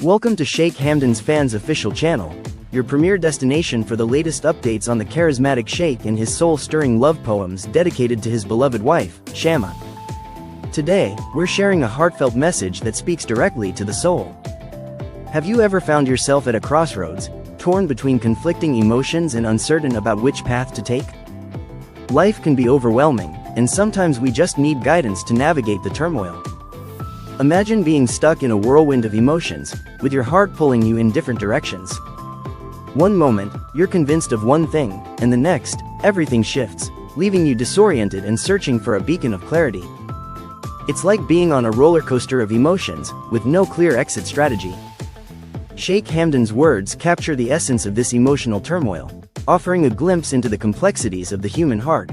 Welcome to Sheikh Hamdan's Fans official channel, your premier destination for the latest updates on the charismatic Sheikh and his soul-stirring love poems dedicated to his beloved wife, Shama. Today, we're sharing a heartfelt message that speaks directly to the soul. Have you ever found yourself at a crossroads, torn between conflicting emotions and uncertain about which path to take? Life can be overwhelming, and sometimes we just need guidance to navigate the turmoil. Imagine being stuck in a whirlwind of emotions, with your heart pulling you in different directions. One moment, you're convinced of one thing, and the next, everything shifts, leaving you disoriented and searching for a beacon of clarity. It's like being on a roller coaster of emotions, with no clear exit strategy. Sheikh Hamdan's words capture the essence of this emotional turmoil, offering a glimpse into the complexities of the human heart.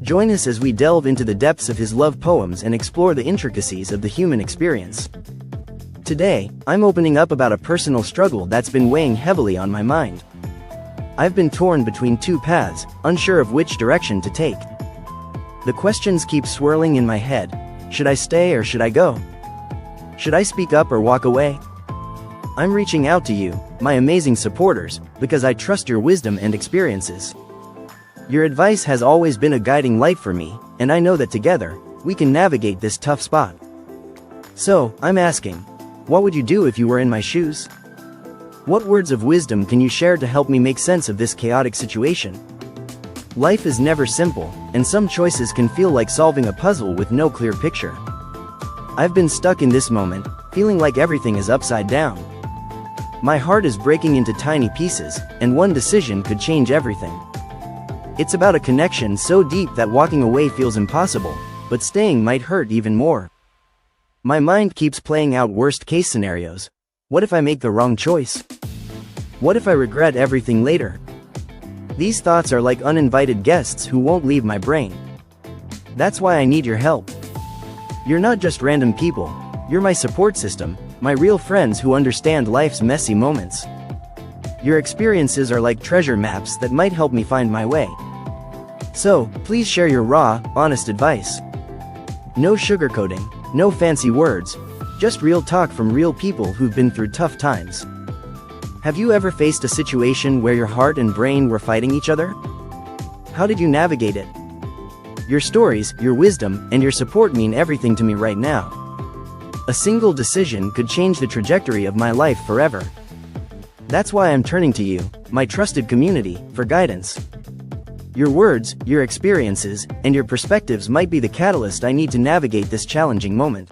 Join us as we delve into the depths of his love poems and explore the intricacies of the human experience. Today, I'm opening up about a personal struggle that's been weighing heavily on my mind. I've been torn between two paths, unsure of which direction to take. The questions keep swirling in my head. Should I stay or should I go? Should I speak up or walk away? I'm reaching out to you, my amazing supporters, because I trust your wisdom and experiences. Your advice has always been a guiding light for me, and I know that together, we can navigate this tough spot. So, I'm asking, what would you do if you were in my shoes? What words of wisdom can you share to help me make sense of this chaotic situation? Life is never simple, and some choices can feel like solving a puzzle with no clear picture. I've been stuck in this moment, feeling like everything is upside down. My heart is breaking into tiny pieces, and one decision could change everything. It's about a connection so deep that walking away feels impossible, but staying might hurt even more. My mind keeps playing out worst-case scenarios. What if I make the wrong choice? What if I regret everything later? These thoughts are like uninvited guests who won't leave my brain. That's why I need your help. You're not just random people, you're my support system, my real friends who understand life's messy moments. Your experiences are like treasure maps that might help me find my way. So, please share your raw, honest advice. No sugarcoating, no fancy words, just real talk from real people who've been through tough times. Have you ever faced a situation where your heart and brain were fighting each other? How did you navigate it? Your stories, your wisdom, and your support mean everything to me right now. A single decision could change the trajectory of my life forever. That's why I'm turning to you, my trusted community, for guidance. Your words, your experiences, and your perspectives might be the catalyst I need to navigate this challenging moment.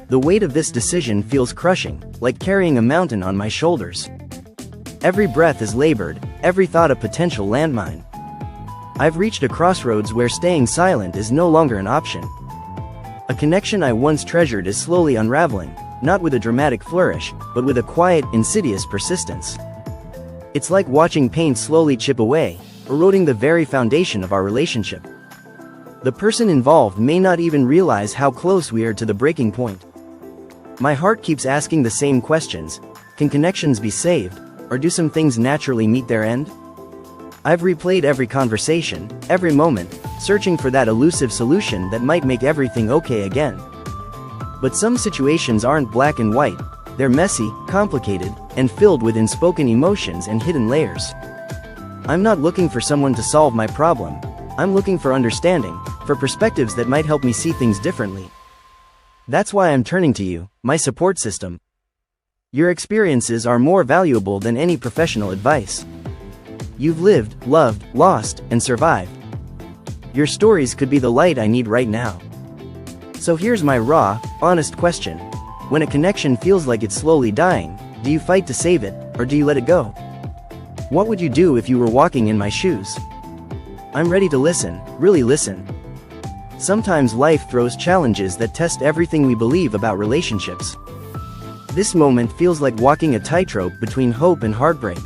The weight of this decision feels crushing, like carrying a mountain on my shoulders. Every breath is labored, every thought a potential landmine. I've reached a crossroads where staying silent is no longer an option. A connection I once treasured is slowly unraveling, not with a dramatic flourish, but with a quiet, insidious persistence. It's like watching paint slowly chip away, eroding the very foundation of our relationship. The person involved may not even realize how close we are to the breaking point. My heart keeps asking the same questions. Can connections be saved, or do some things naturally meet their end? I've replayed every conversation, every moment, searching for that elusive solution that might make everything okay again. But some situations aren't black and white, they're messy, complicated, and filled with unspoken emotions and hidden layers. I'm not looking for someone to solve my problem. I'm looking for understanding, for perspectives that might help me see things differently. That's why I'm turning to you, my support system. Your experiences are more valuable than any professional advice. You've lived, loved, lost, and survived. Your stories could be the light I need right now. So here's my raw, honest question. When a connection feels like it's slowly dying, do you fight to save it, or do you let it go? What would you do if you were walking in my shoes? I'm ready to listen, really listen. Sometimes life throws challenges that test everything we believe about relationships. This moment feels like walking a tightrope between hope and heartbreak.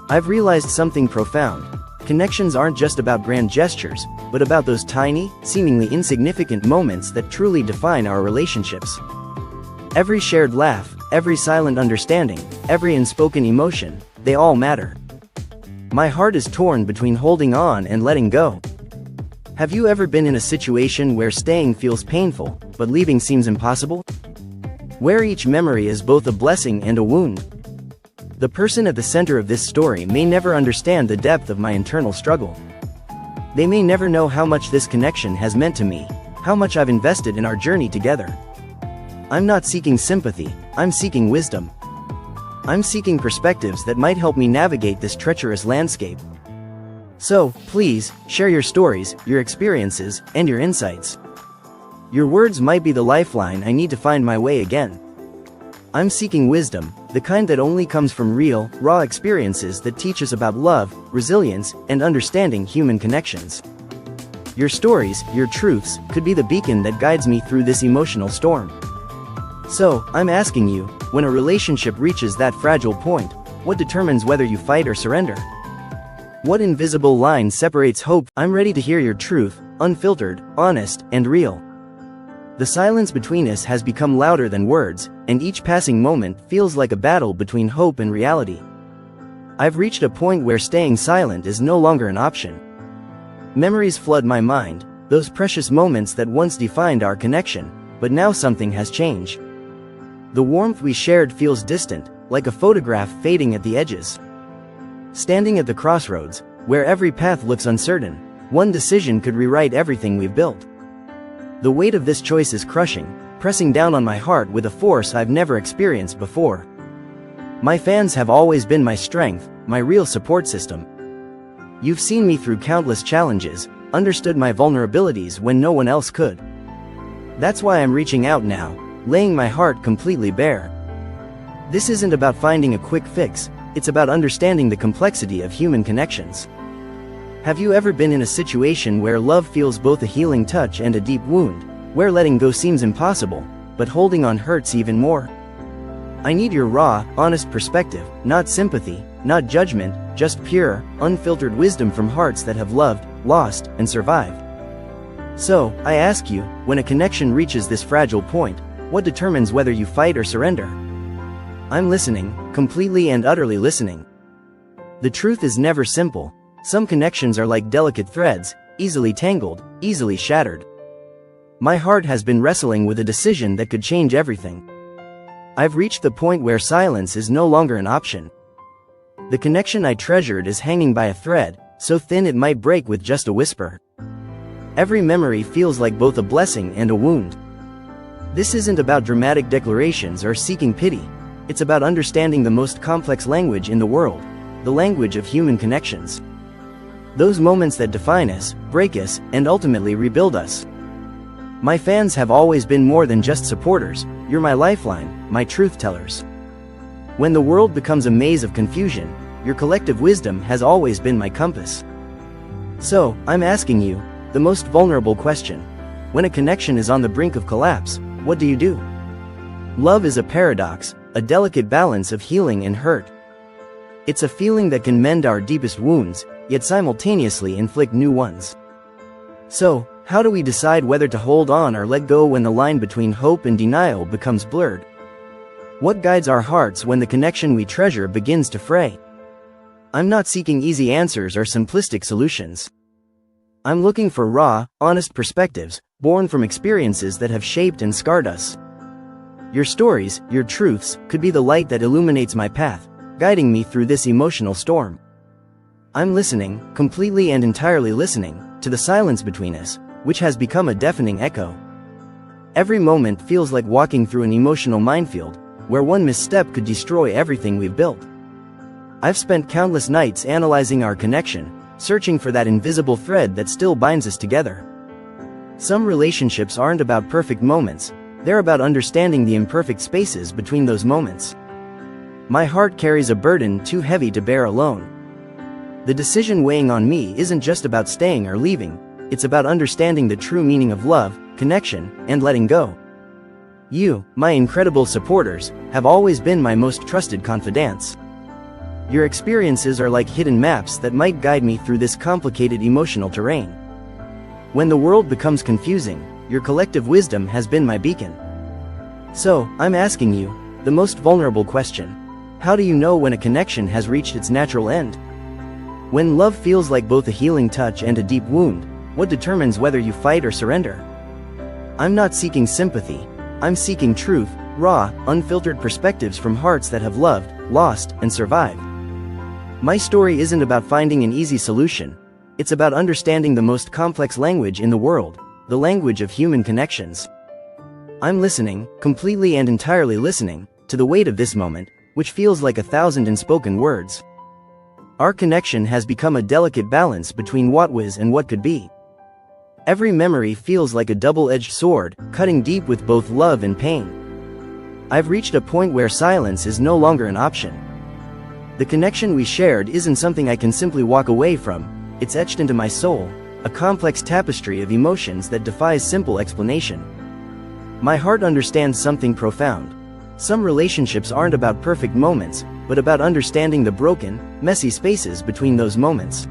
I've realized something profound. Connections aren't just about grand gestures, but about those tiny, seemingly insignificant moments that truly define our relationships. Every shared laugh, every silent understanding, every unspoken emotion, they all matter. My heart is torn between holding on and letting go. Have you ever been in a situation where staying feels painful, but leaving seems impossible? where each memory is both a blessing and a wound. The person at the center of this story may never understand the depth of my internal struggle. They may never know how much this connection has meant to me, how much I've invested in our journey together. I'm not seeking sympathy, I'm seeking wisdom. I'm seeking perspectives that might help me navigate this treacherous landscape. So, please, share your stories, your experiences, and your insights. Your words might be the lifeline I need to find my way again. I'm seeking wisdom, the kind that only comes from real, raw experiences that teach us about love, resilience, and understanding human connections. Your stories, your truths, could be the beacon that guides me through this emotional storm. So, I'm asking you, when a relationship reaches that fragile point, what determines whether you fight or surrender? What invisible line separates hope? I'm ready to hear your truth, unfiltered, honest, and real. The silence between us has become louder than words, and each passing moment feels like a battle between hope and reality. I've reached a point where staying silent is no longer an option. Memories flood my mind, those precious moments that once defined our connection, but now something has changed. The warmth we shared feels distant, like a photograph fading at the edges. Standing at the crossroads, where every path looks uncertain, one decision could rewrite everything we've built. The weight of this choice is crushing, pressing down on my heart with a force I've never experienced before. My fans have always been my strength, my real support system. You've seen me through countless challenges, understood my vulnerabilities when no one else could. That's why I'm reaching out now, laying my heart completely bare. This isn't about finding a quick fix, it's about understanding the complexity of human connections. Have you ever been in a situation where love feels both a healing touch and a deep wound, where letting go seems impossible, but holding on hurts even more? I need your raw, honest perspective, not sympathy, not judgment, just pure, unfiltered wisdom from hearts that have loved, lost, and survived. So, I ask you, when a connection reaches this fragile point, what determines whether you fight or surrender? I'm listening, completely and utterly listening. The truth is never simple. Some connections are like delicate threads, easily tangled, easily shattered. My heart has been wrestling with a decision that could change everything. I've reached the point where silence is no longer an option. The connection I treasured is hanging by a thread, so thin it might break with just a whisper. Every memory feels like both a blessing and a wound. This isn't about dramatic declarations or seeking pity. It's about understanding the most complex language in the world, the language of human connections. Those moments that define us, break us, and ultimately rebuild us. My fans have always been more than just supporters, you're my lifeline, my truth tellers. When the world becomes a maze of confusion, your collective wisdom has always been my compass. So, I'm asking you, the most vulnerable question. When a connection is on the brink of collapse, what do you do? Love is a paradox, a delicate balance of healing and hurt. It's a feeling that can mend our deepest wounds, yet simultaneously inflict new ones. So, how do we decide whether to hold on or let go when the line between hope and denial becomes blurred? What guides our hearts when the connection we treasure begins to fray? I'm not seeking easy answers or simplistic solutions. I'm looking for raw, honest perspectives, born from experiences that have shaped and scarred us. Your stories, your truths, could be the light that illuminates my path, guiding me through this emotional storm. I'm listening, completely and entirely listening, to the silence between us, which has become a deafening echo. Every moment feels like walking through an emotional minefield, where one misstep could destroy everything we've built. I've spent countless nights analyzing our connection, searching for that invisible thread that still binds us together. Some relationships aren't about perfect moments, they're about understanding the imperfect spaces between those moments. My heart carries a burden too heavy to bear alone. The decision weighing on me isn't just about staying or leaving, it's about understanding the true meaning of love, connection, and letting go. You, my incredible supporters, have always been my most trusted confidants. Your experiences are like hidden maps that might guide me through this complicated emotional terrain. When the world becomes confusing, your collective wisdom has been my beacon. So, I'm asking you, the most vulnerable question. How do you know when a connection has reached its natural end? When love feels like both a healing touch and a deep wound, what determines whether you fight or surrender? I'm not seeking sympathy, I'm seeking truth, Raw, unfiltered perspectives from hearts that have loved, lost, and survived. My story isn't about finding an easy solution. It's about understanding the most complex language in the world, the language of human connections. I'm listening, completely and entirely listening, to the weight of this moment, which feels like 1,000 unspoken words. Our connection has become a delicate balance between what was and what could be. Every memory feels like a double-edged sword, cutting deep with both love and pain. I've reached a point where silence is no longer an option. The connection we shared isn't something I can simply walk away from. It's etched into my soul, a complex tapestry of emotions that defies simple explanation. My heart understands something profound. Some relationships aren't about perfect moments, but about understanding the broken, messy spaces between those moments.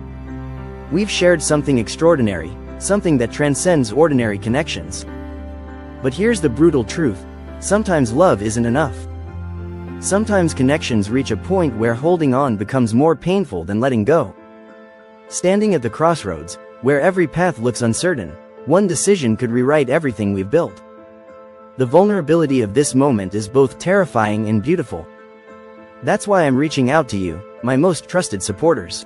We've shared something extraordinary, something that transcends ordinary connections. But here's the brutal truth: sometimes love isn't enough. Sometimes connections reach a point where holding on becomes more painful than letting go. Standing at the crossroads, where every path looks uncertain, one decision could rewrite everything we've built. The vulnerability of this moment is both terrifying and beautiful. That's why I'm reaching out to you, my most trusted supporters.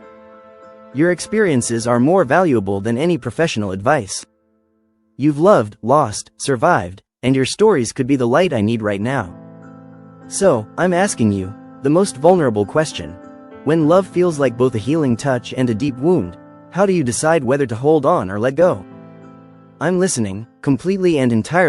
Your experiences are more valuable than any professional advice. You've loved, lost, survived, and your stories could be the light I need right now. So, I'm asking you, the most vulnerable question. When love feels like both a healing touch and a deep wound, how do you decide whether to hold on or let go? I'm listening, completely and entirely.